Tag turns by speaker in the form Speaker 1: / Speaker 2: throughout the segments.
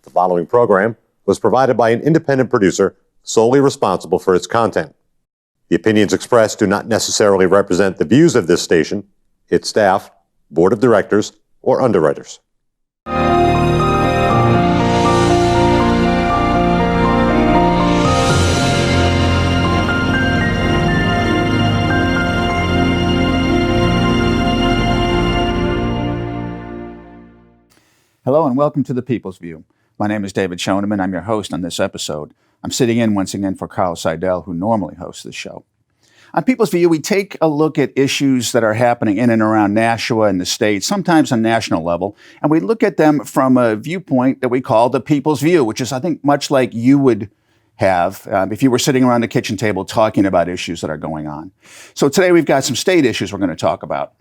Speaker 1: The following program was provided by an independent producer solely responsible for its content. The opinions expressed do not necessarily represent the views of this station, its staff, board of directors, or underwriters.
Speaker 2: Hello and welcome to The People's View. My name is David Schoneman. I'm your host on this episode. I'm sitting in once again for Carl Seidel, who normally hosts this show. On People's View, we take a look at issues that are happening in and around Nashua and the state, sometimes on national level, and we look at them from a viewpoint that we call the People's View, which is, I think, much like you would have if you were sitting around the kitchen table talking about issues that are going on. So today we've got some state issues we're going to talk about.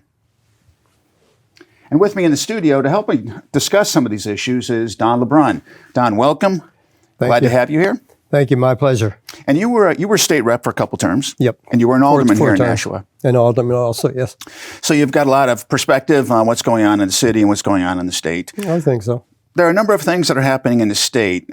Speaker 2: And with me in the studio to help me discuss some of these issues is Don LeBrun. Don, welcome. Glad to have you here.
Speaker 3: Thank you. My pleasure.
Speaker 2: And you were state rep for a couple terms.
Speaker 3: Yep.
Speaker 2: And you were an alderman here in Nashua.
Speaker 3: An alderman also, yes.
Speaker 2: So you've got a lot of perspective on what's going on in the city and what's going on in the state.
Speaker 3: I think so.
Speaker 2: There are a number of things that are happening in the state,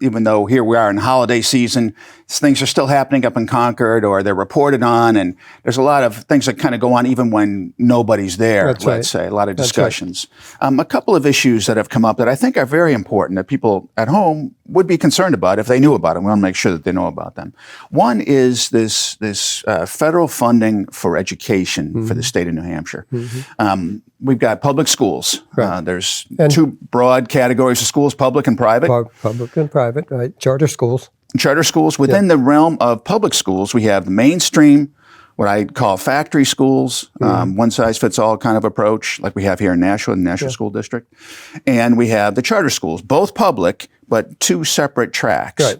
Speaker 2: even though here we are in holiday season, things are still happening up in Concord or they're reported on, and there's a lot of things that kind of go on even when nobody's there, let's say, a lot of discussions. A couple of issues that have come up that I think are very important that people at home would be concerned about if they knew about them. We want to make sure that they know about them. One is this federal funding for education for the state of New Hampshire. We've got public schools.
Speaker 3: Right.
Speaker 2: There's two broad categories of schools, public and private.
Speaker 3: Public and private, right. Charter schools.
Speaker 2: Charter schools. Within the realm of public schools, we have the mainstream, what I call factory schools, one-size-fits-all kind of approach, like we have here in Nashua, the Nashua School District. And we have the charter schools, both public, but two separate tracks.
Speaker 3: Right.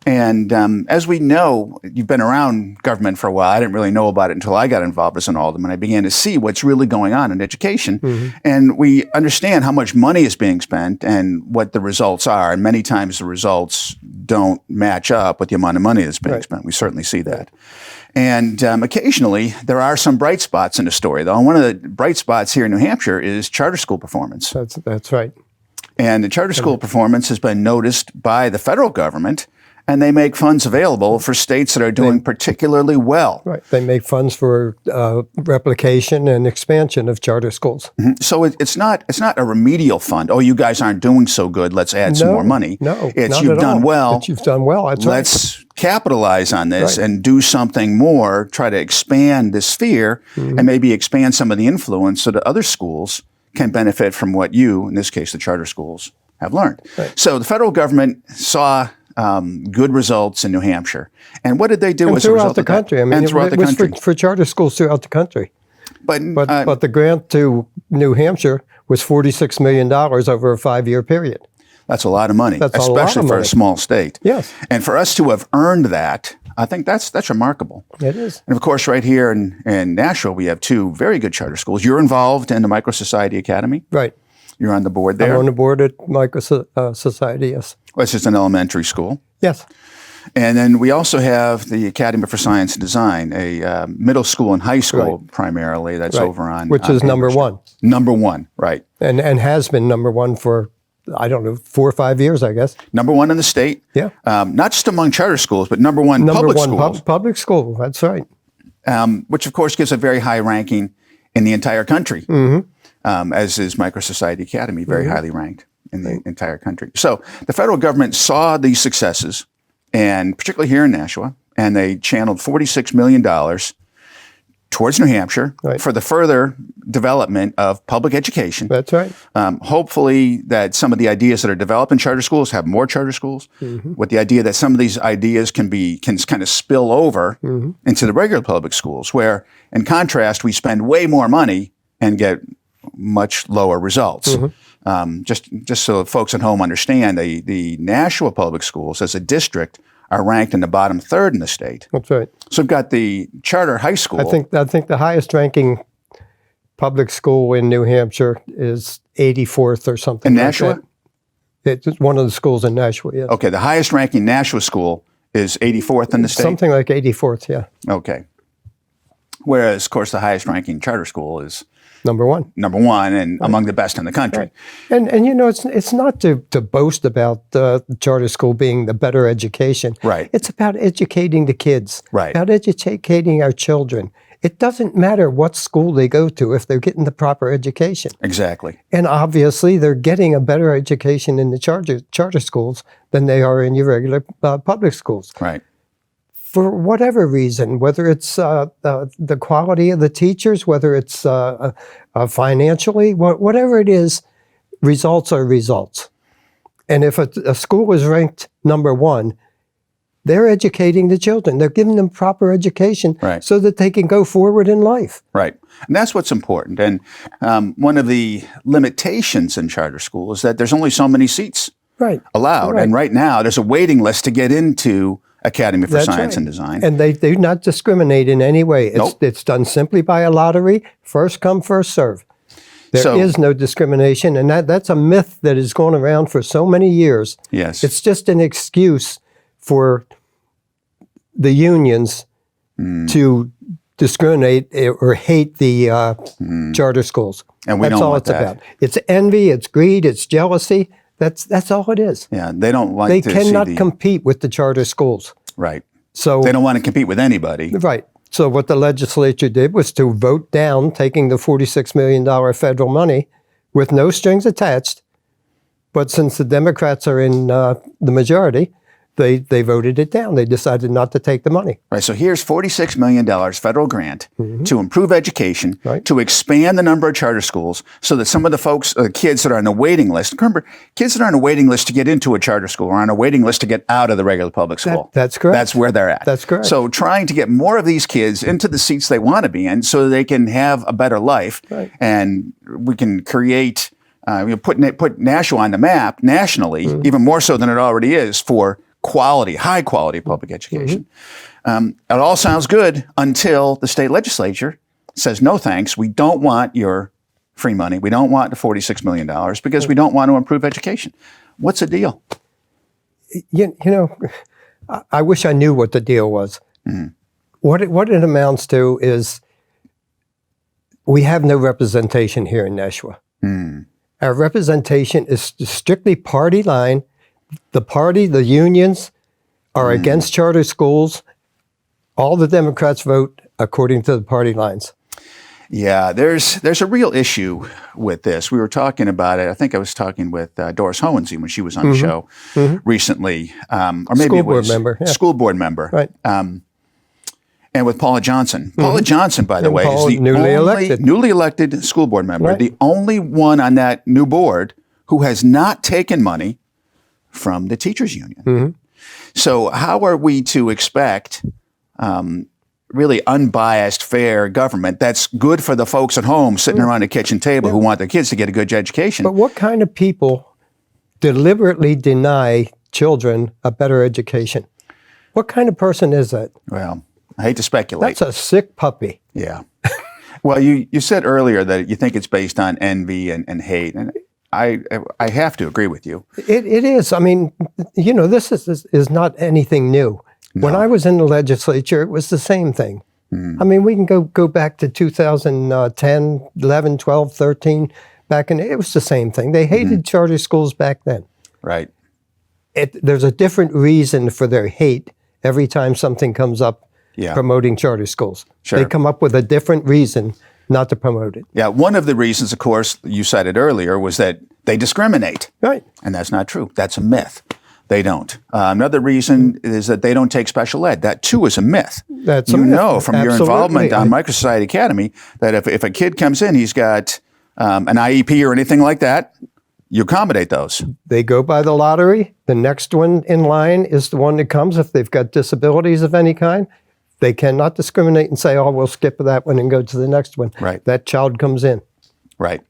Speaker 2: And as we know, you've been around government for a while. I didn't really know about it until I got involved as an alderman. I began to see what's really going on in education. And we understand how much money is being spent and what the results are. And many times the results don't match up with the amount of money that's being spent. We certainly see that. And occasionally, there are some bright spots in the story, though. And one of the bright spots here in New Hampshire is charter school performance.
Speaker 3: That's right.
Speaker 2: And the charter school performance has been noticed by the federal government, and they make funds available for states that are doing particularly well. Right.
Speaker 3: They make funds for replication and expansion of charter schools.
Speaker 2: So it's not a remedial fund. Oh, you guys aren't doing so good. Let's add some more money.
Speaker 3: No,
Speaker 2: it's you've done well.
Speaker 3: You've done well. That's
Speaker 2: let's capitalize on this and do something more. Try to expand the sphere and maybe expand some of the influence so that other schools can benefit from what you, in this case, the charter schools, have learned. Right. So the federal government saw good results in New Hampshire. And what did they do as a result of that?
Speaker 3: Throughout the country. I mean, it was for charter schools throughout the country. But the grant to New Hampshire was $46 million over a 5-year period.
Speaker 2: That's a lot of money, especially for a small state.
Speaker 3: Yes.
Speaker 2: And for us to have earned that, I think that's remarkable.
Speaker 3: It is.
Speaker 2: And of course, right here in Nashua, we have two very good charter schools. You're involved in the Micro Society Academy.
Speaker 3: Right.
Speaker 2: You're on the board there?
Speaker 3: I'm on the board at Micro Society, yes.
Speaker 2: Which is an elementary school.
Speaker 3: Yes.
Speaker 2: And then we also have the Academy for Science and Design, a middle school and high school primarily that's over on...
Speaker 3: Which is number one.
Speaker 2: Number one, right.
Speaker 3: And has been number one for, I don't know, 4 or 5 years, I guess.
Speaker 2: Number one in the state.
Speaker 3: Yeah.
Speaker 2: Not just among charter schools, but number one public schools.
Speaker 3: Public school, that's right.
Speaker 2: Which, of course, gives a very high ranking in the entire country. As is Micro Society Academy, very highly ranked in the entire country. So the federal government saw these successes, and particularly here in Nashua, and they channeled $46 million towards New Hampshire for the further development of public education.
Speaker 3: That's right.
Speaker 2: Hopefully that some of the ideas that are developed in charter schools have more charter schools, with the idea that some of these ideas can kind of spill over into the regular public schools, where, in contrast, we spend way more money and get much lower results. Just so folks at home understand, the Nashua Public Schools as a district are ranked in the bottom third in the state.
Speaker 3: That's right.
Speaker 2: So we've got the charter high school.
Speaker 3: I think the highest ranking public school in New Hampshire is 84th or something.
Speaker 2: In Nashua?
Speaker 3: It's one of the schools in Nashua, yes.
Speaker 2: Okay, the highest ranking Nashua school is 84th in the state?
Speaker 3: Something like 84th, yeah.
Speaker 2: Okay. Whereas, of course, the highest ranking charter school is
Speaker 3: Number one.
Speaker 2: Number one, and among the best in the country.
Speaker 3: Right. And you know, it's not to boast about the charter school being the better education.
Speaker 2: Right.
Speaker 3: It's about educating the kids.
Speaker 2: Right.
Speaker 3: About educating our children. It doesn't matter what school they go to if they're getting the proper education.
Speaker 2: Exactly.
Speaker 3: And obviously, they're getting a better education in the charter schools than they are in your regular public schools.
Speaker 2: Right.
Speaker 3: For whatever reason, whether it's the quality of the teachers, whether it's financially, whatever it is, results are results. And if a school is ranked number one, they're educating the children. They're giving them proper education so that they can go forward in life.
Speaker 2: Right. And that's what's important. And one of the limitations in charter school is that there's only so many seats allowed. Right. And right now, there's a waiting list to get into Academy for Science and Design.
Speaker 3: And they do not discriminate in any way. It's done simply by a lottery, first come, first serve. There is no discrimination, and that's a myth that has gone around for so many years.
Speaker 2: Yes.
Speaker 3: It's just an excuse for the unions to discriminate or hate the charter schools.
Speaker 2: And we
Speaker 3: that's
Speaker 2: don't
Speaker 3: all
Speaker 2: want
Speaker 3: it's
Speaker 2: that.
Speaker 3: about. It's envy, it's greed, it's jealousy. That's all it is.
Speaker 2: Yeah, they don't like
Speaker 3: They
Speaker 2: to
Speaker 3: cannot
Speaker 2: see
Speaker 3: compete with the charter schools.
Speaker 2: Right.
Speaker 3: So
Speaker 2: they don't want to compete with anybody.
Speaker 3: Right. So what the legislature did was to vote down taking the $46 million federal money with no strings attached. But since the Democrats are in the majority, they voted it down. They decided not to take the money.
Speaker 2: Right. So here's $46 million federal grant to improve education,
Speaker 3: Right.
Speaker 2: to expand the number of charter schools so that some of the folks, kids that are on the waiting list, remember, kids that are on a waiting list to get into a charter school are on a waiting list to get out of the regular public school.
Speaker 3: That's correct.
Speaker 2: That's where they're at.
Speaker 3: That's correct.
Speaker 2: So trying to get more of these kids into the seats they want to be in so they can have a better life.
Speaker 3: Right.
Speaker 2: And we can create, put Nashua on the map nationally, even more so than it already is, for high quality public education. It all sounds good until the state legislature says, no thanks, we don't want your free money. We don't want the $46 million because we don't want to improve education. What's the deal?
Speaker 3: You know, I wish I knew what the deal was. What it amounts to is we have no representation here in Nashua. Our representation is strictly party line. The unions are against charter schools. All the Democrats vote according to the party lines.
Speaker 2: Yeah, there's a real issue with this. We were talking about it. I think I was talking with Doris Hohensee when she was on the show recently, or maybe
Speaker 3: School
Speaker 2: it
Speaker 3: board
Speaker 2: was
Speaker 3: member, yeah.
Speaker 2: school board member,
Speaker 3: Right.
Speaker 2: And with Paula Johnson. Paula Johnson, by the way, is
Speaker 3: Paula,
Speaker 2: the
Speaker 3: newly
Speaker 2: elected school board member,
Speaker 3: Right.
Speaker 2: the only one on that new board who has not taken money from the teachers union. So how are we to expect really unbiased, fair government that's good for the folks at home sitting around a kitchen table who want their kids to get a good education?
Speaker 3: But what kind of people deliberately deny children a better education? What kind of person is that?
Speaker 2: Well, I hate to speculate.
Speaker 3: That's a sick puppy.
Speaker 2: Yeah. Well, you said earlier that you think it's based on envy and hate, and I have to agree with you.
Speaker 3: It is. I mean, you know, this is not anything new. When I was in the legislature, it was the same thing. I mean, we can go back to 2010, 11, 12, 13. It was the same thing. They hated charter schools back then.
Speaker 2: Right.
Speaker 3: There's a different reason for their hate every time something comes up promoting charter schools.
Speaker 2: Sure.
Speaker 3: They come up with a different reason not to promote it.
Speaker 2: Yeah, one of the reasons, of course, you cited earlier was that they discriminate.
Speaker 3: Right.
Speaker 2: And that's not true. That's a myth. They don't. Another reason is that they don't take special ed. That, too, is a myth.
Speaker 3: That's a
Speaker 2: myth. You
Speaker 3: myth.
Speaker 2: know from
Speaker 3: Absolutely.
Speaker 2: your involvement on Microsociety Academy that if a kid comes in, he's got an IEP or anything like that, you accommodate those.
Speaker 3: They go by the lottery. The next one in line is the one that comes if they've got disabilities of any kind. They cannot discriminate and say, oh, we'll skip that one and go to the next one.
Speaker 2: Right.
Speaker 3: That child comes in.
Speaker 2: Right.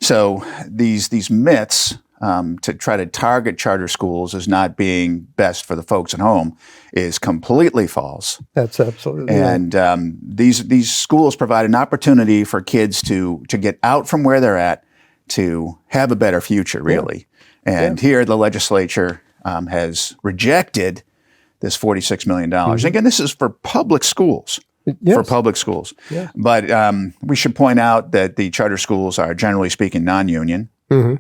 Speaker 2: So these myths to try to target charter schools as not being best for the folks at home is completely false.
Speaker 3: That's absolutely
Speaker 2: and these schools provide an opportunity for kids to get out from where they're at to have a better future, really. And here the legislature has rejected this $46 million. Again, this is for public schools. for public schools.
Speaker 3: Yeah.
Speaker 2: But we should point out that the charter schools are generally speaking non-union. They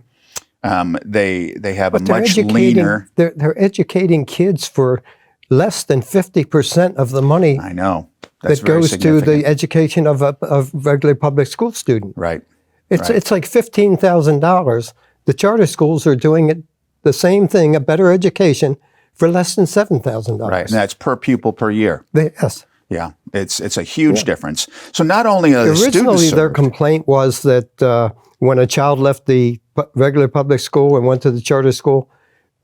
Speaker 2: have a much leaner.
Speaker 3: They're educating kids for less than 50% of the money.
Speaker 2: I know that's
Speaker 3: that goes to the education of a regular public school student.
Speaker 2: Right.
Speaker 3: It's like $15,000. The charter schools are doing it the same thing, a better education, for less than $7,000.
Speaker 2: Right, and that's per pupil per year.
Speaker 3: Yes.
Speaker 2: Yeah, it's a huge difference. So not only are the students
Speaker 3: Originally, their
Speaker 2: served,
Speaker 3: complaint was that when a child left the regular public school and went to the charter school,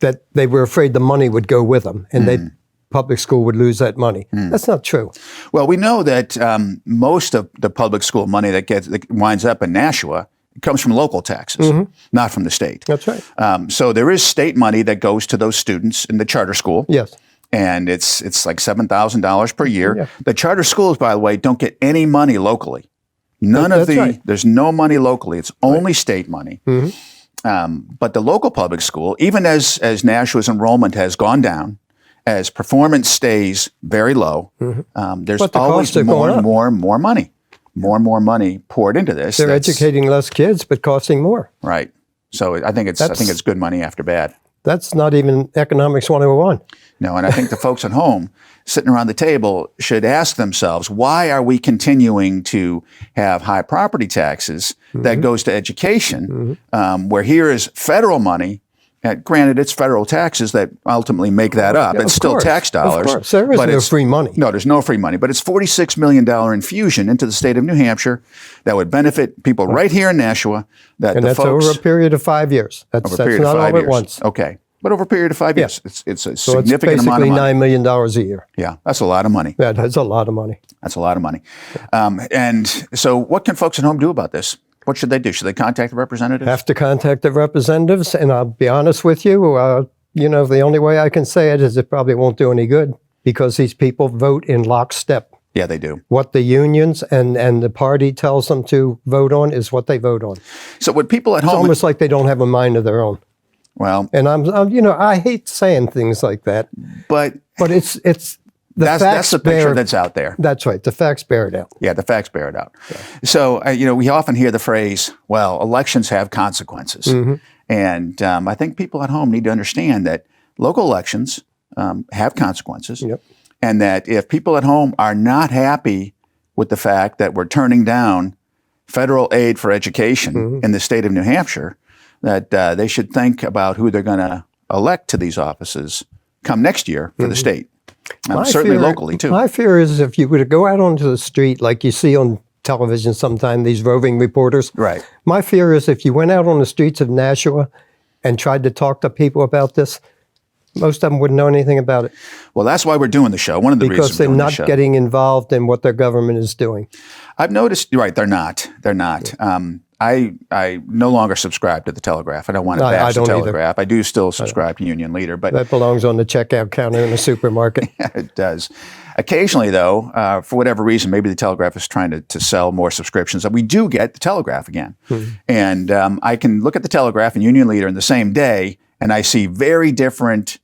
Speaker 3: that they were afraid the money would go with them, and the public school would lose that money. That's not true.
Speaker 2: well, we know that most of the public school money that winds up in Nashua comes from local taxes, not from the state.
Speaker 3: That's right.
Speaker 2: So there is state money that goes to those students in the charter school.
Speaker 3: Yes.
Speaker 2: And it's like $7,000 per year.
Speaker 3: Yeah.
Speaker 2: The charter schools, by the way, don't get any money locally. There's no money locally. It's only state money. But the local public school, even as Nashua's enrollment has gone down, as performance stays very low, there's always more and more money. More and more money poured into this.
Speaker 3: They're educating less kids, but costing more.
Speaker 2: Right. So I think it's good money after bad.
Speaker 3: That's not even economics 101.
Speaker 2: No, and I think the folks at home sitting around the table should ask themselves, why are we continuing to have high property taxes that goes to education, where here is federal money? Granted, it's federal taxes that ultimately make that up.
Speaker 3: Yeah,
Speaker 2: it's still tax dollars.
Speaker 3: Of course. There is no free money.
Speaker 2: No, there's no free money. But it's $46 million infusion into the state of New Hampshire that would benefit people right here in Nashua.
Speaker 3: And that's over a period of 5 years. That's not all at once.
Speaker 2: Okay. But over a period of 5 years, it's a
Speaker 3: So it's
Speaker 2: significant amount of
Speaker 3: basically
Speaker 2: money.
Speaker 3: $9 million a year.
Speaker 2: Yeah, that's a lot of money.
Speaker 3: That's a lot of money.
Speaker 2: That's a lot of money. And so what can folks at home do about this? What should they do? Should they contact the representatives?
Speaker 3: Have to contact the representatives, and I'll be honest with you, the only way I can say it is it probably won't do any good, because these people vote in lockstep.
Speaker 2: Yeah, they do. What
Speaker 3: the unions and the party tells them to vote on is what they vote on.
Speaker 2: So what people at home...
Speaker 3: It's almost like they don't have a mind of their own.
Speaker 2: Well...
Speaker 3: And I hate saying things like that.
Speaker 2: But
Speaker 3: it's...
Speaker 2: That's the picture that's out there.
Speaker 3: That's right. The facts bear it out.
Speaker 2: Yeah, the facts bear it out. Yeah. So, we often hear the phrase, well, elections have consequences. And I think people at home need to understand that local elections have consequences.
Speaker 3: Yep.
Speaker 2: And that if people at home are not happy with the fact that we're turning down federal aid for education in the state of New Hampshire, that they should think about who they're going to elect to these offices come next year for the state. Certainly locally, too.
Speaker 3: My fear is if you were to go out onto the street, like you see on television sometimes, these roving reporters.
Speaker 2: Right.
Speaker 3: My fear is if you went out on the streets of Nashua and tried to talk to people about this, most of them wouldn't know anything about it.
Speaker 2: Well, that's why we're doing the show. One of the reasons
Speaker 3: because they're not getting involved in what their government is doing.
Speaker 2: I've noticed, right, they're not. They're not. I no longer subscribe to the Telegraph. I don't want to bash the Telegraph. I do still subscribe to Union Leader. But
Speaker 3: that belongs on the checkout counter in the supermarket.
Speaker 2: Yeah, it does. Occasionally, though, for whatever reason, maybe the Telegraph is trying to sell more subscriptions, we do get the Telegraph again. And I can look at the Telegraph and Union Leader in the same day, and I see very different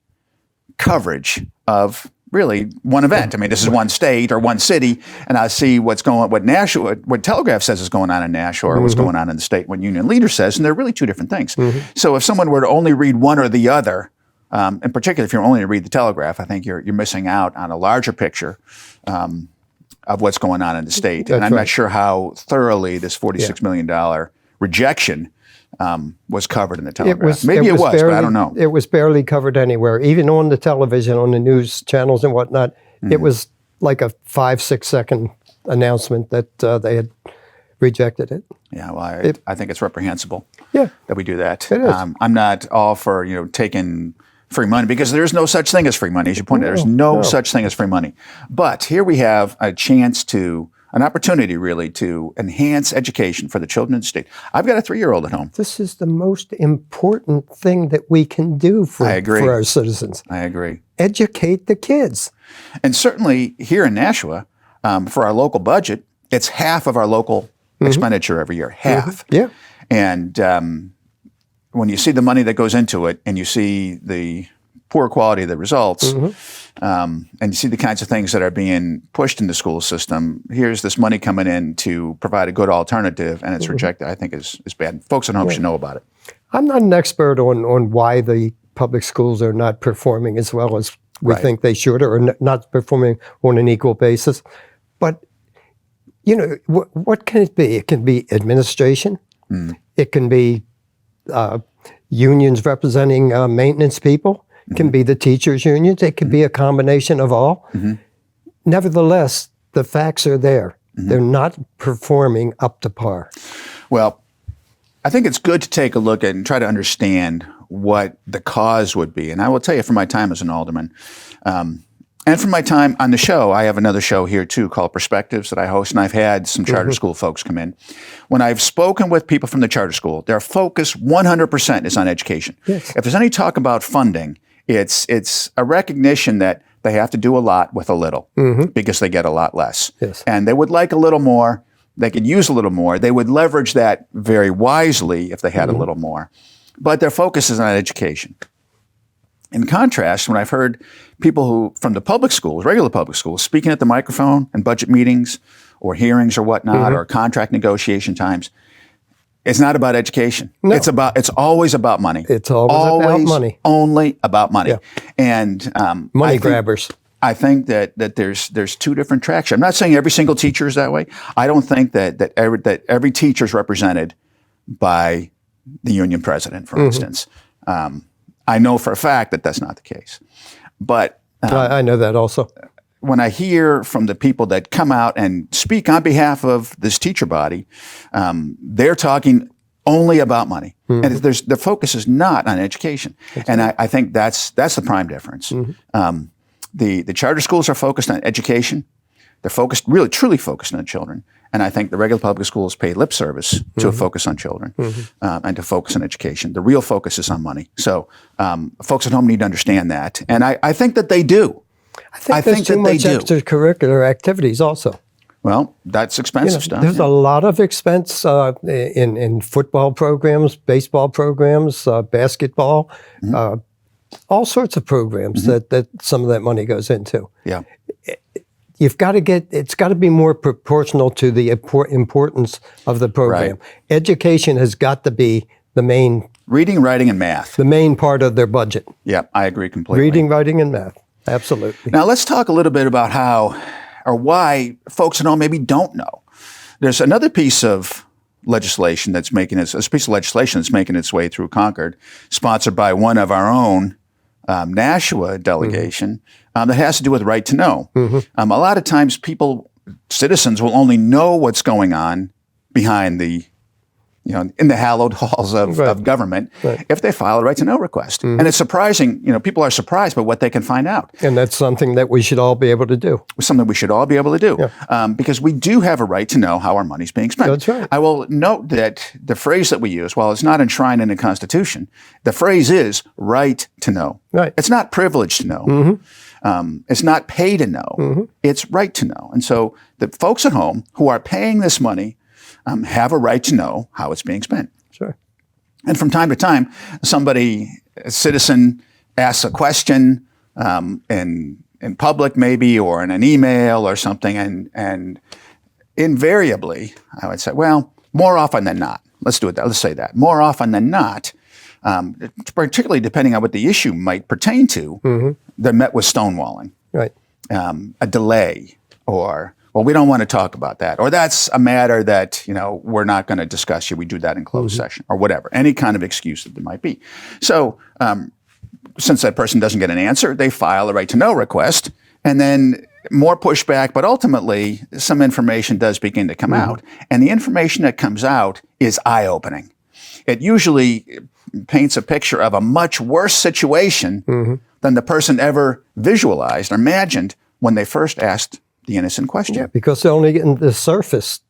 Speaker 2: coverage of really one event. I mean, this is one state or one city, and I see what Telegraph says is going on in Nashua or what's going on in the state, what Union Leader says, and they're really two different things. So if someone were to only read one or the other, in particular, if you're only to read the Telegraph, I think you're missing out on a larger picture of what's going on in the state. And I'm not sure how thoroughly this $46 million rejection was covered in the Telegraph. Maybe it was, but I don't know.
Speaker 3: It was barely covered anywhere. Even on the television, on the news channels and whatnot, it was like a 5-6 second announcement that they had rejected it.
Speaker 2: Yeah, well, I think it's reprehensible that we do that.
Speaker 3: It is.
Speaker 2: I'm not all for taking free money, because there is no such thing as free money. As you pointed out, there's no such thing as free money. But here we have an opportunity really to enhance education for the children in the state. I've got a 3-year-old at home.
Speaker 3: This is the most important thing that we can do for our citizens.
Speaker 2: I agree.
Speaker 3: Educate the kids.
Speaker 2: And certainly here in Nashua, for our local budget, it's half of our local expenditure every year. Half.
Speaker 3: Yeah.
Speaker 2: And when you see the money that goes into it and you see the poor quality of the results, and you see the kinds of things that are being pushed in the school system, here's this money coming in to provide a good alternative, and it's rejected, I think is bad. Folks at home should know about it.
Speaker 3: I'm not an expert on why the public schools are not performing as well as we think they should, or not performing on an equal basis. But, what can it be? It can be administration. It can be unions representing maintenance people. It can be the teachers' unions. It could be a combination of all. Nevertheless, the facts are there. They're not performing up to par.
Speaker 2: Well, I think it's good to take a look at and try to understand what the cause would be. And I will tell you, from my time as an alderman, and from my time on the show, I have another show here too called Perspectives that I host, and I've had some charter school folks come in. When I've spoken with people from the charter school, their focus 100% is on education.
Speaker 3: Yes.
Speaker 2: If there's any talk about funding, it's a recognition that they have to do a lot with a little because they get a lot less.
Speaker 3: Yes.
Speaker 2: And they would like a little more. They could use a little more. They would leverage that very wisely if they had a little more. But their focus is on education. In contrast, when I've heard people who, from the public schools, regular public schools, speaking at the microphone in budget meetings or hearings or whatnot, or contract negotiation times, it's not about education.
Speaker 3: No.
Speaker 2: It's always about money.
Speaker 3: It's always about money.
Speaker 2: Only about money.
Speaker 3: Yeah.
Speaker 2: And
Speaker 3: Money grabbers.
Speaker 2: I think that there's two different tracks. I'm not saying every single teacher is that way. I don't think that every teacher is represented by the union president, for instance. I know for a fact that that's not the case. But
Speaker 3: I know that also.
Speaker 2: When I hear from the people that come out and speak on behalf of this teacher body, they're talking only about money. And their focus is not on education. And I think that's the prime difference. The charter schools are focused on education. They're focused, really, truly focused on children. And I think the regular public schools pay lip service to a focus on children and to focus on education. The real focus is on money. So folks at home need to understand that. And I think that they do.
Speaker 3: I think there's too much extracurricular activities also.
Speaker 2: Well, that's expensive stuff.
Speaker 3: There's a lot of expense in football programs, baseball programs, basketball, all sorts of programs that some of that money goes into.
Speaker 2: Yeah.
Speaker 3: It's got to be more proportional to the importance of the program.
Speaker 2: Right.
Speaker 3: Education has got to be the main.
Speaker 2: Reading, writing, and math.
Speaker 3: The main part of their budget.
Speaker 2: Yeah, I agree completely.
Speaker 3: Reading, writing, and math. Absolutely.
Speaker 2: Now let's talk a little bit about how or why folks at home maybe don't know. There's another piece of legislation that's making its way through Concord, sponsored by one of our own Nashua delegation, that has to do with right to know. A lot of times citizens will only know what's going on behind in the hallowed halls of government if they file a right to know request. And it's surprising, people are surprised by what they can find out.
Speaker 3: And that's something that we should all be able to do.
Speaker 2: Something we should all be able to do. Yeah. Because we do have a right to know how our money's being spent.
Speaker 3: That's right.
Speaker 2: I will note that the phrase that we use, while it's not enshrined in the Constitution, the phrase is right to know.
Speaker 3: Right.
Speaker 2: It's not privilege to know. It's not pay to know. It's right to know. And so the folks at home who are paying this money have a right to know how it's being spent.
Speaker 3: Sure.
Speaker 2: And from time to time, a citizen asks a question in public maybe, or in an email or something, and invariably, I would say, well, more often than not, let's say that, more often than not, particularly depending on what the issue might pertain to, they're met with stonewalling,
Speaker 3: right?
Speaker 2: A delay, or, well, we don't want to talk about that, or that's a matter that, we're not going to discuss here. We do that in closed session, or whatever, any kind of excuse that there might be. So since that person doesn't get an answer, they file a right to know request, and then more pushback, but ultimately some information does begin to come out. And the information that comes out is eye-opening. It usually paints a picture of a much worse situation than the person ever visualized or imagined when they first asked the innocent question.
Speaker 3: Yeah, because they're only getting the surface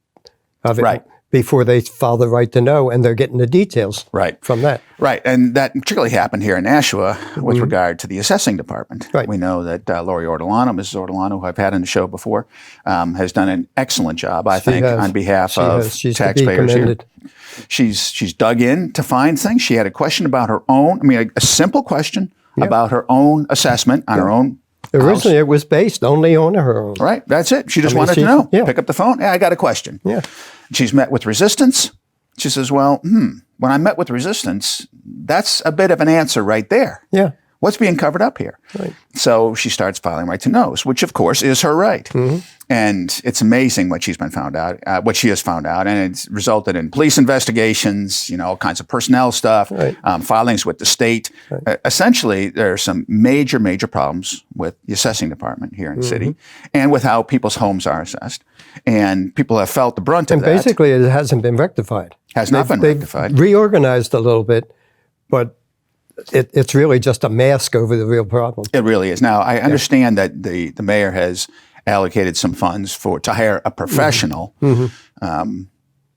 Speaker 3: of it before they file the right to know, and they're getting the details from that.
Speaker 2: Right, and that particularly happened here in Nashua with regard to the assessing department.
Speaker 3: Right.
Speaker 2: We know that Lori Ortolano, Mrs. Ortolano, who I've had on the show before, has done an excellent job, I think, on behalf of taxpayers here. She's dug in to find things. She had a question about her own, a simple question about her own assessment on her own
Speaker 3: Originally, it was based only on her own.
Speaker 2: Right. That's it. She just wanted to know. Pick up the phone. Hey, I got a question.
Speaker 3: Yeah.
Speaker 2: She's met with resistance. She says, well, when I met with resistance, that's a bit of an answer right there.
Speaker 3: Yeah.
Speaker 2: What's being covered up here?
Speaker 3: Right.
Speaker 2: So she starts filing right to knows, which of course is her right. Mm-hmm. And it's amazing what she has found out. And it's resulted in police investigations, all kinds of personnel stuff,
Speaker 3: right.
Speaker 2: Filings with the state. Right. Essentially, there are some major, major problems with the assessing department here in the city and with how people's homes are assessed. And people have felt the brunt of that.
Speaker 3: And basically, it hasn't been rectified.
Speaker 2: Has not been rectified.
Speaker 3: They've reorganized a little bit, but it's really just a mask over the real problem.
Speaker 2: It really is. Now, I understand that the mayor has allocated some funds to hire a professional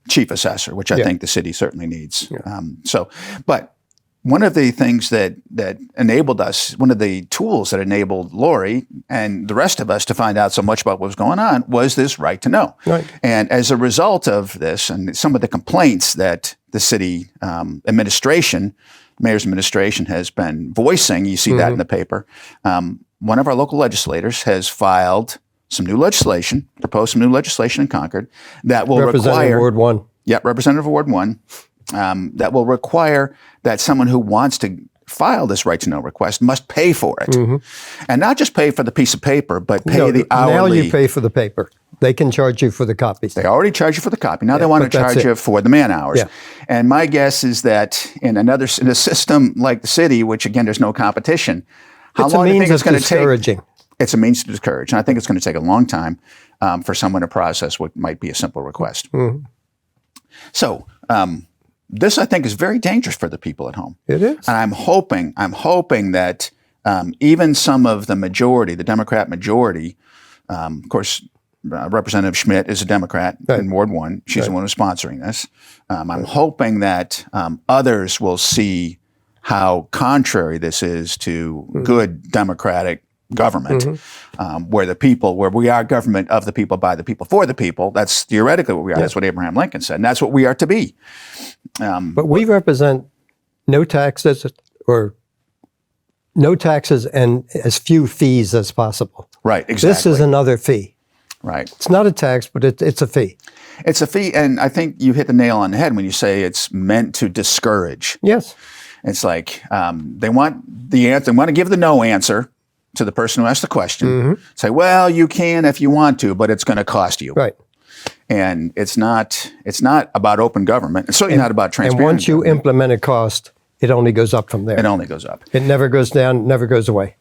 Speaker 2: chief assessor, which I think the city certainly needs.
Speaker 3: Yeah.
Speaker 2: But one of the things that enabled us, one of the tools that enabled Lori and the rest of us to find out so much about what was going on was this right to know.
Speaker 3: Right.
Speaker 2: And as a result of this and some of the complaints that the city mayor's administration has been voicing, you see that in the paper, one of our local legislators has filed some new legislation, proposed some new legislation in Concord that will
Speaker 3: Representative Ward 1.
Speaker 2: Yeah, Representative Ward 1, that will require that someone who wants to file this right to know request must pay for it. And not just pay for the piece of paper, but pay the hourly.
Speaker 3: Now you pay for the paper. They can charge you for the copies.
Speaker 2: They already charge you for the copy. Now they want to charge you for the man hours.
Speaker 3: Yeah.
Speaker 2: And my guess is that in a system like the city, which again, there's no competition, how long do you think it's going to take? It's a means to discourage. And I think it's going to take a long time for someone to process what might be a simple request. So this, I think, is very dangerous for the people at home.
Speaker 3: It is.
Speaker 2: And I'm hoping that even some of the majority, the Democrat majority, of course, Representative Schmidt is a Democrat in Ward 1. She's the one who's sponsoring this. I'm hoping that others will see how contrary this is to good democratic government, where we are government of the people, by the people, for the people. That's theoretically what we are. That's what Abraham Lincoln said. And that's what we are to be.
Speaker 3: But we represent no taxes and as few fees as possible.
Speaker 2: Right, exactly.
Speaker 3: This is another fee.
Speaker 2: Right.
Speaker 3: It's not a tax, but it's a fee.
Speaker 2: It's a fee, and I think you hit the nail on the head when you say it's meant to discourage.
Speaker 3: Yes.
Speaker 2: It's like they want the answer. They want to give the no answer to the person who asked the question. Say, well, you can if you want to, but it's going to cost you.
Speaker 3: Right.
Speaker 2: And it's not about open government. It's certainly not about transparency.
Speaker 3: And once you implement a cost, it only goes up from there.
Speaker 2: It only goes up.
Speaker 3: It never goes down, never goes away.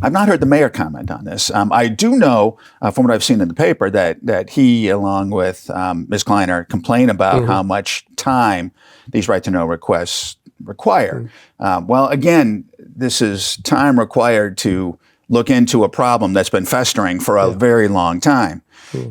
Speaker 2: I've not heard the mayor comment on this. I do know from what I've seen in the paper that he, along with Ms. Kleiner, complain about how much time these right-to-know requests require. Well, again, this is time required to look into a problem that's been festering for a very long time.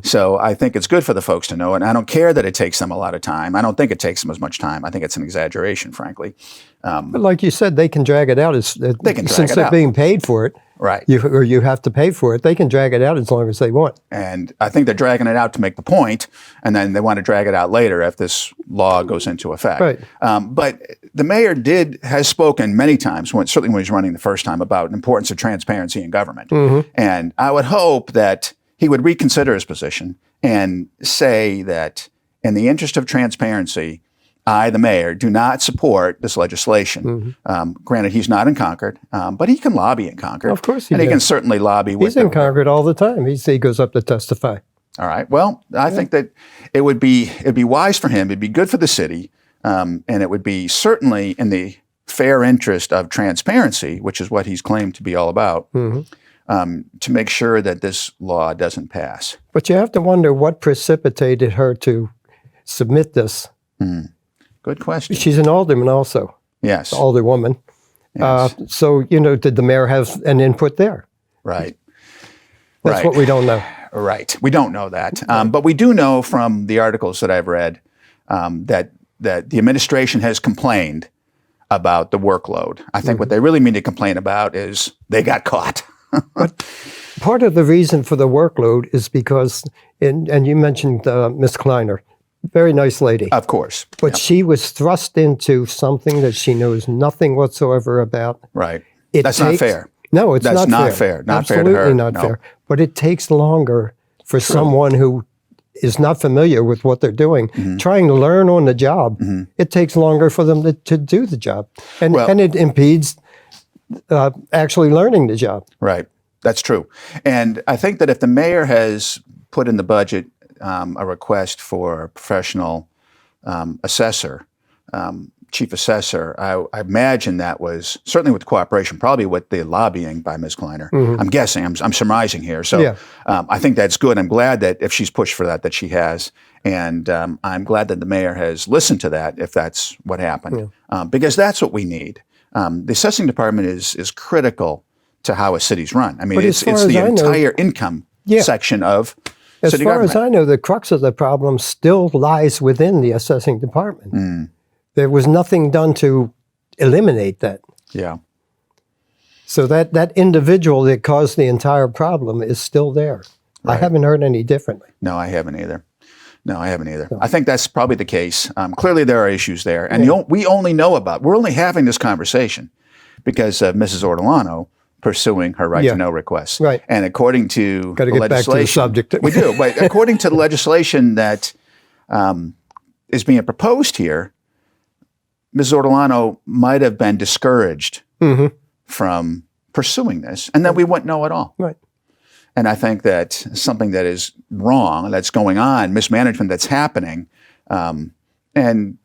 Speaker 2: So I think it's good for the folks to know, and I don't care that it takes them a lot of time. I don't think it takes them as much time. I think it's an exaggeration, frankly.
Speaker 3: But like you said, they can drag it out since they're being paid for it.
Speaker 2: Right.
Speaker 3: You have to pay for it. They can drag it out as long as they want.
Speaker 2: And I think they're dragging it out to make the point, and then they want to drag it out later if this law goes into effect.
Speaker 3: Right.
Speaker 2: But the mayor has spoken many times, certainly when he was running the first time, about the importance of transparency in government. And I would hope that he would reconsider his position and say that in the interest of transparency, I, the mayor, do not support this legislation. Granted, he's not in Concord, but he can lobby in Concord.
Speaker 3: Of course he
Speaker 2: And he
Speaker 3: can.
Speaker 2: can certainly lobby with
Speaker 3: He's in Concord all the time. He goes up to testify.
Speaker 2: All right. Well, I think that it'd be wise for him. It'd be good for the city. And it would be certainly in the fair interest of transparency, which is what he's claimed to be all about, to make sure that this law doesn't pass.
Speaker 3: But you have to wonder what precipitated her to submit this.
Speaker 2: Good question.
Speaker 3: She's an alderman also.
Speaker 2: Yes.
Speaker 3: Alderwoman.
Speaker 2: Yes.
Speaker 3: So, did the mayor have an input there?
Speaker 2: Right.
Speaker 3: That's what we don't know.
Speaker 2: Right. We don't know that. But we do know from the articles that I've read that the administration has complained about the workload. I think what they really mean to complain about is they got caught.
Speaker 3: But part of the reason for the workload is because, and you mentioned Ms. Kleiner, very nice lady.
Speaker 2: Of course.
Speaker 3: But she was thrust into something that she knows nothing whatsoever about.
Speaker 2: Right. That's not fair.
Speaker 3: No, it's
Speaker 2: That's
Speaker 3: not fair.
Speaker 2: Not fair to
Speaker 3: Absolutely
Speaker 2: her.
Speaker 3: not
Speaker 2: No.
Speaker 3: fair. But it takes longer for someone who is not familiar with what they're doing, trying to learn on the job. It takes longer for them to do the job. And it impedes actually learning the job.
Speaker 2: Right. That's true. And I think that if the mayor has put in the budget a request for a professional assessor, chief assessor, I imagine that was certainly with cooperation, probably with the lobbying by Ms. Kleiner. I'm guessing, I'm surmising here. So I think that's good. I'm glad that if she's pushed for that she has. And I'm glad that the mayor has listened to that if that's what happened, because that's what we need. The assessing department is critical to how a city's run. I mean, it's the entire income section of city government.
Speaker 3: As far as I know, the crux of the problem still lies within the assessing department. There was nothing done to eliminate that.
Speaker 2: Yeah.
Speaker 3: So that individual that caused the entire problem is still there.
Speaker 2: Right.
Speaker 3: I haven't heard any differently.
Speaker 2: No, I haven't either. I think that's probably the case. Clearly, there are issues there. And we're only having this conversation because of Mrs. Ortolano pursuing her right to know request.
Speaker 3: Right.
Speaker 2: And according to
Speaker 3: the legislation. Back to the subject.
Speaker 2: We do. But according to the legislation that is being proposed here, Mrs. Ortolano might have been discouraged from pursuing this, and then we wouldn't know at all.
Speaker 3: Right.
Speaker 2: And I think that something that is wrong, that's going on, mismanagement that's happening, and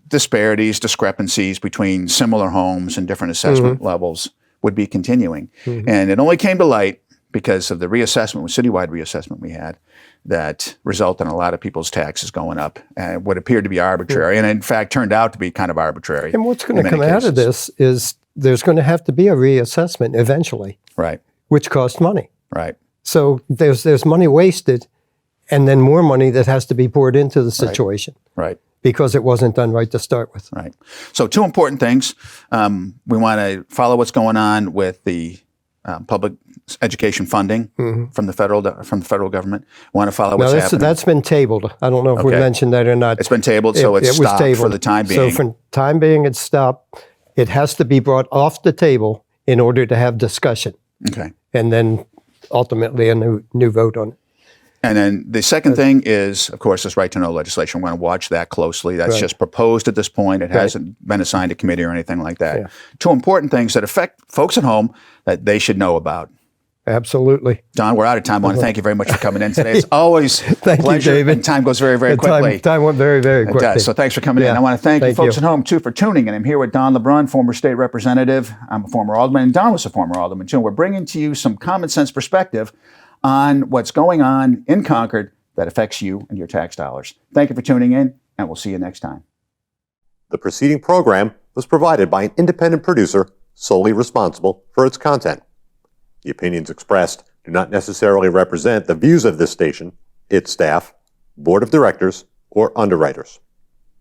Speaker 2: discrepancies between similar homes and different assessment levels would be continuing. And it only came to light because of the reassessment, citywide reassessment we had, that resulted in a lot of people's taxes going up and what appeared to be arbitrary, and in fact turned out to be kind of arbitrary.
Speaker 3: And what's going to come out of this is there's going to have to be a reassessment eventually,
Speaker 2: right?
Speaker 3: Which costs money,
Speaker 2: right?
Speaker 3: So there's money wasted, and then more money that has to be poured into the situation,
Speaker 2: right?
Speaker 3: Because it wasn't done right to start with.
Speaker 2: Right. So two important things. We want to follow what's going on with the public education funding from the federal government. We want to follow what's happening.
Speaker 3: That's been tabled. I don't know if we mentioned that or not.
Speaker 2: It's been tabled, so it's stopped for the time being.
Speaker 3: So for the time being, it's stopped. It has to be brought off the table in order to have discussion.
Speaker 2: Okay.
Speaker 3: And then ultimately a new vote on it.
Speaker 2: And then the second thing is, of course, this right to know legislation. We're going to watch that closely. That's just proposed at this point. It hasn't been assigned a committee or anything like that. Yeah. Two important things that affect folks at home that they should know about.
Speaker 3: Absolutely.
Speaker 2: Don, we're out of time. I want to thank you very much for coming in today. It's always a pleasure.
Speaker 3: You, David.
Speaker 2: And time goes very, very quickly.
Speaker 3: Time went very, very quickly.
Speaker 2: It does. So thanks for coming in. I want to thank you folks at home, too, for tuning in. I'm here with Don LeBrun, former state representative. I'm a former alderman, and Don was a former alderman, too. We're bringing to you some common sense perspective on what's going on in Concord that affects you and your tax dollars. Thank you for tuning in, and we'll see you next time.
Speaker 1: The preceding program was provided by an independent producer solely responsible for its content. The opinions expressed do not necessarily represent the views of this station, its staff, board of directors, or underwriters.